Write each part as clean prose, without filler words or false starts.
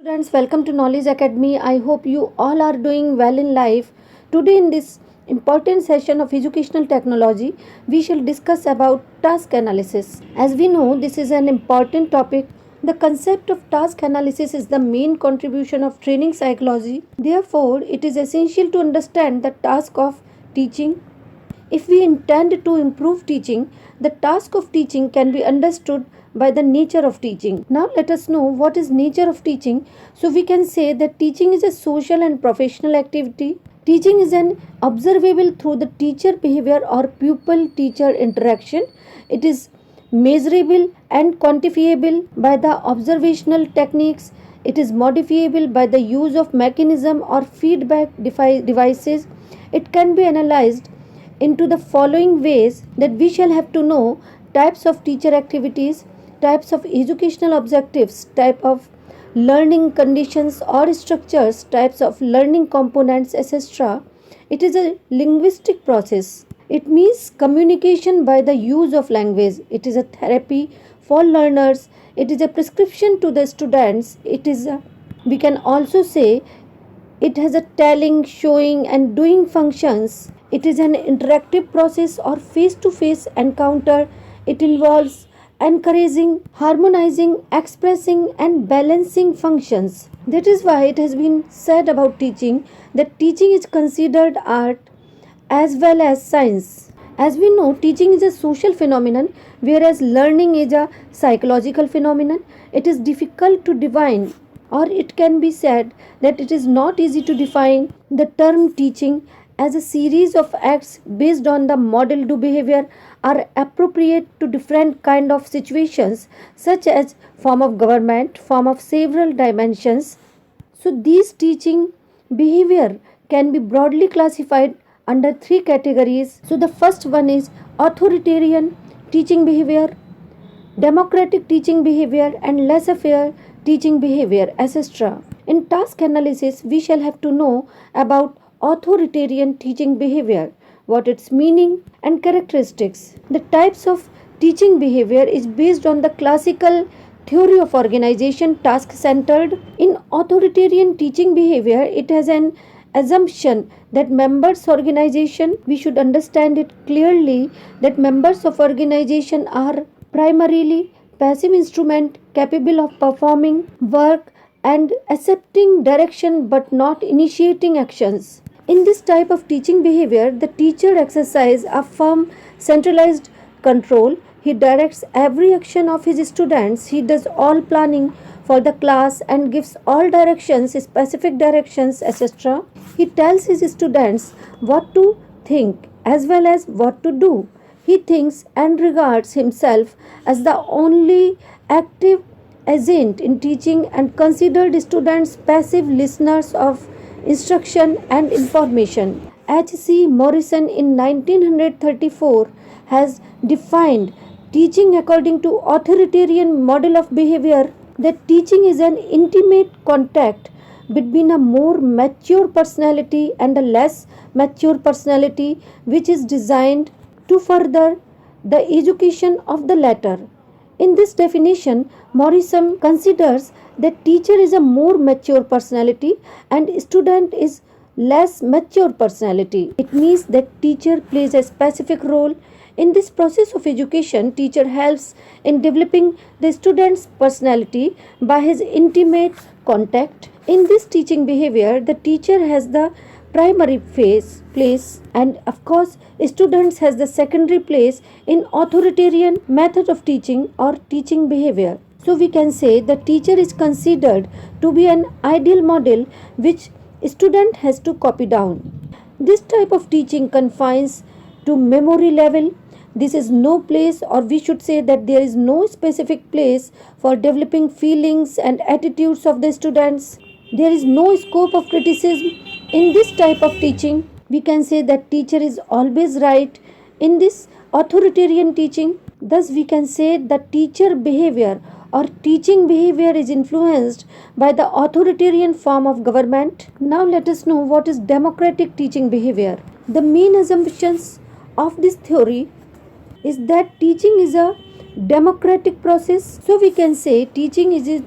Students, welcome to Knowledge Academy. I hope you all are doing well in life. Today, in this important session of educational technology, we shall discuss about task analysis. As we know, this is an important topic. The concept of task analysis is the main contribution of training psychology. Therefore, it is essential to understand the task of teaching. If we intend to improve teaching, the task of teaching can be understood by the nature of teaching. Now let us know what is nature of teaching. So we can say that teaching is a social and professional activity. Teaching is an observable through the teacher behavior or pupil teacher interaction. It is measurable and quantifiable by the observational techniques. It is modifiable by the use of mechanism or feedback devices. It can be analyzed into the following ways that we shall have to know types of teacher activities, types of educational objectives, type of learning conditions or structures, types of learning components, etc. It is a linguistic process. It means communication by the use of language. It is a therapy for learners. It is a prescription to the students. We can also say it has a telling, showing, and doing functions. It is an interactive process or face to face encounter. It involves encouraging, harmonizing, expressing, and balancing functions. That is why it has been said about teaching that teaching is considered art as well as science. As we know, teaching is a social phenomenon, whereas learning is a psychological phenomenon. It is difficult to define, or it can be said that it is not easy to define the term teaching as a series of acts based on the model do behavior are appropriate to different kind of situations, such as form of government, form of several dimensions. So these teaching behavior can be broadly classified under three categories. So the first one is authoritarian teaching behavior, democratic teaching behavior, and laissez-faire teaching behavior, etc. In task analysis, we shall have to know about authoritarian teaching behavior, what its meaning and characteristics. The types of teaching behavior is based on the classical theory of organization task centered. In authoritarian teaching behavior, it has an assumption that members organization, we should understand it clearly, that members of organization are primarily passive instrument capable of performing work and accepting direction but not initiating actions. In this type of teaching behavior, the teacher exercises a firm centralized control. He directs every action of his students. He does all planning for the class and gives all directions, specific directions, etc. He tells his students what to think as well as what to do. He thinks and regards himself as the only active agent in teaching and considered students passive listeners of instruction and information. H.C. Morrison in 1934 has defined teaching according to authoritarian model of behavior that teaching is an intimate contact between a more mature personality and a less mature personality, which is designed to further the education of the latter. In this definition, Morrison considers that teacher is a more mature personality and student is less mature personality. It means that teacher plays a specific role in this process of education. Teacher helps in developing the student's personality by his intimate contact. In this teaching behavior, the teacher has the primary place, and of course students has the secondary place in authoritarian method of teaching or teaching behavior. So we can say the teacher is considered to be an ideal model which student has to copy down. This type of teaching confines to memory level. This is no place, or we should say that there is no specific place for developing feelings and attitudes of the students. There is no scope of criticism. In this type of teaching, we can say that teacher is always right in this authoritarian teaching. Thus, we can say that teacher behavior or teaching behavior is influenced by the authoritarian form of government. Now, let us know what is democratic teaching behavior. The main assumptions of this theory is that teaching is a democratic process. So, we can say teaching is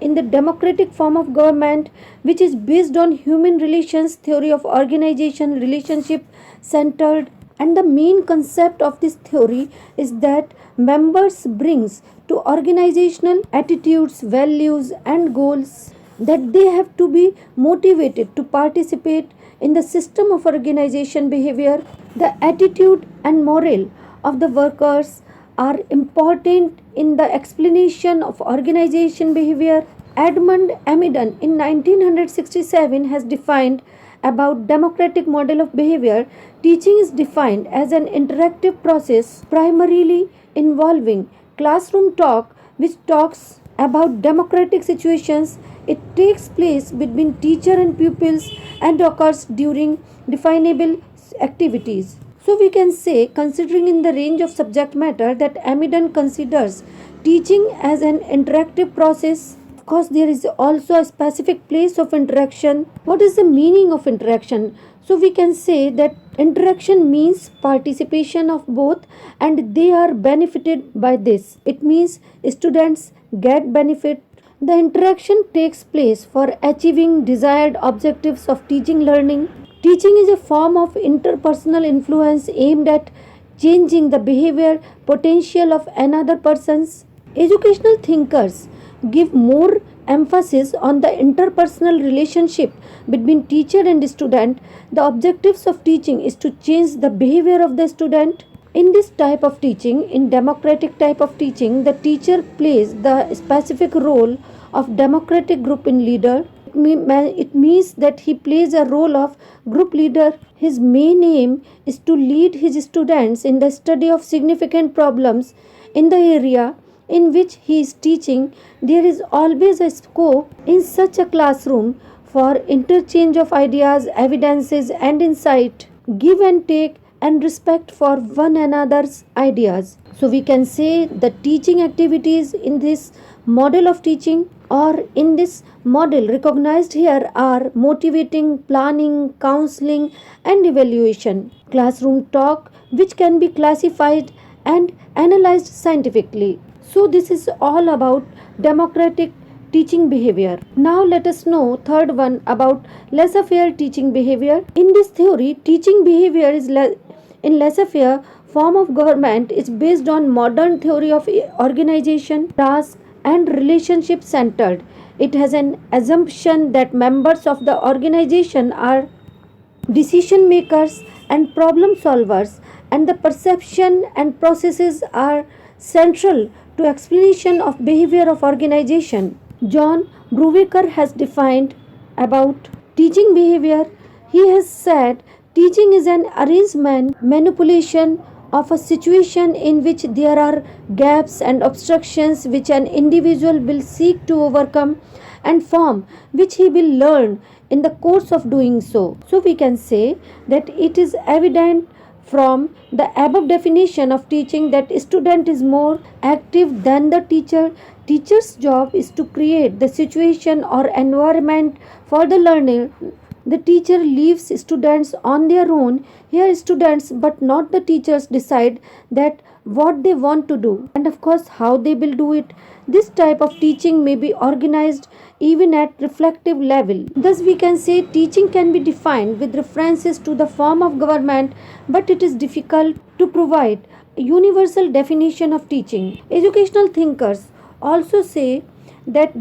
in the democratic form of government, which is based on human relations theory of organization, relationship centered. And the main concept of this theory is that members brings to organizational attitudes, values and goals, that they have to be motivated to participate in the system of organization behavior. The attitude and morale of the workers are important in the explanation of organization behavior. Edmund Amidon in 1967 has defined about democratic model of behavior. Teaching is defined as an interactive process primarily involving classroom talk, which talks about democratic situations. It takes place between teacher and pupils and occurs during definable activities. So we can say, considering in the range of subject matter, that Amidon considers teaching as an interactive process. Of course, there is also a specific place of interaction. What is the meaning of interaction? So we can say that interaction means participation of both and they are benefited by this. It means students get benefit. The interaction takes place for achieving desired objectives of teaching learning. Teaching is a form of interpersonal influence aimed at changing the behavior potential of another person's. Educational thinkers give more emphasis on the interpersonal relationship between teacher and student. The objectives of teaching is to change the behavior of the student. In this type of teaching, in democratic type of teaching, the teacher plays the specific role of democratic group in leader. It means that he plays a role of group leader. His main aim is to lead his students in the study of significant problems in the area in which he is teaching. There is always a scope in such a classroom for interchange of ideas, evidences and insight, give and take and respect for one another's ideas. So we can say the teaching activities in this model of teaching or in this model recognized here are motivating, planning, counseling and evaluation, classroom talk which can be classified and analyzed scientifically. So this is all about democratic teaching behavior. Now let us know third one about laissez-faire teaching behavior. In this theory, teaching behavior is in laissez-faire form of government is based on modern theory of organization, task and relationship centered. It has an assumption that members of the organization are decision makers and problem solvers and the perception and processes are central to explanation of behavior of organization. John Brubaker has defined about teaching behavior. He has said teaching is an arrangement, manipulation of a situation in which there are gaps and obstructions which an individual will seek to overcome and form which he will learn in the course of doing so. So we can say that it is evident from the above definition of teaching that student is more active than the teacher. Teacher's job is to create the situation or environment for the learner. The teacher leaves students on their own. Here students but not the teachers decide that what they want to do and of course how they will do it. This type of teaching may be organized even at reflective level. Thus we can say teaching can be defined with references to the form of government, but it is difficult to provide a universal definition of teaching. Educational thinkers also say that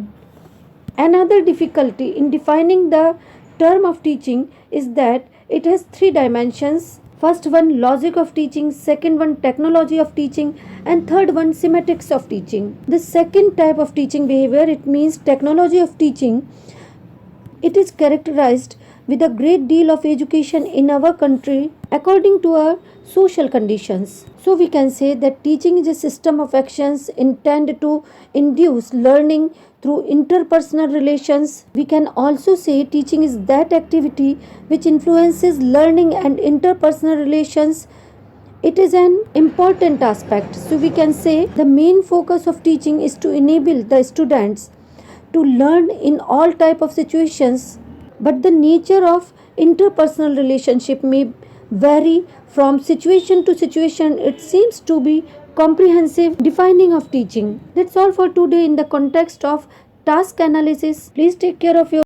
another difficulty in defining the term of teaching is that it has three dimensions. First one, logic of teaching, second one, technology of teaching, and third one, semantics of teaching. The second type of teaching behavior, it means technology of teaching. It is characterized with a great deal of education in our country according to our social conditions. So we can say that teaching is a system of actions intended to induce learning through interpersonal relations. We can also say teaching is that activity which influences learning and interpersonal relations. It is an important aspect. So we can say the main focus of teaching is to enable the students to learn in all type of situations, but the nature of interpersonal relationship may vary from situation to situation. It seems to be comprehensive defining of teaching. That's all for today in the context of task analysis. Please take care of your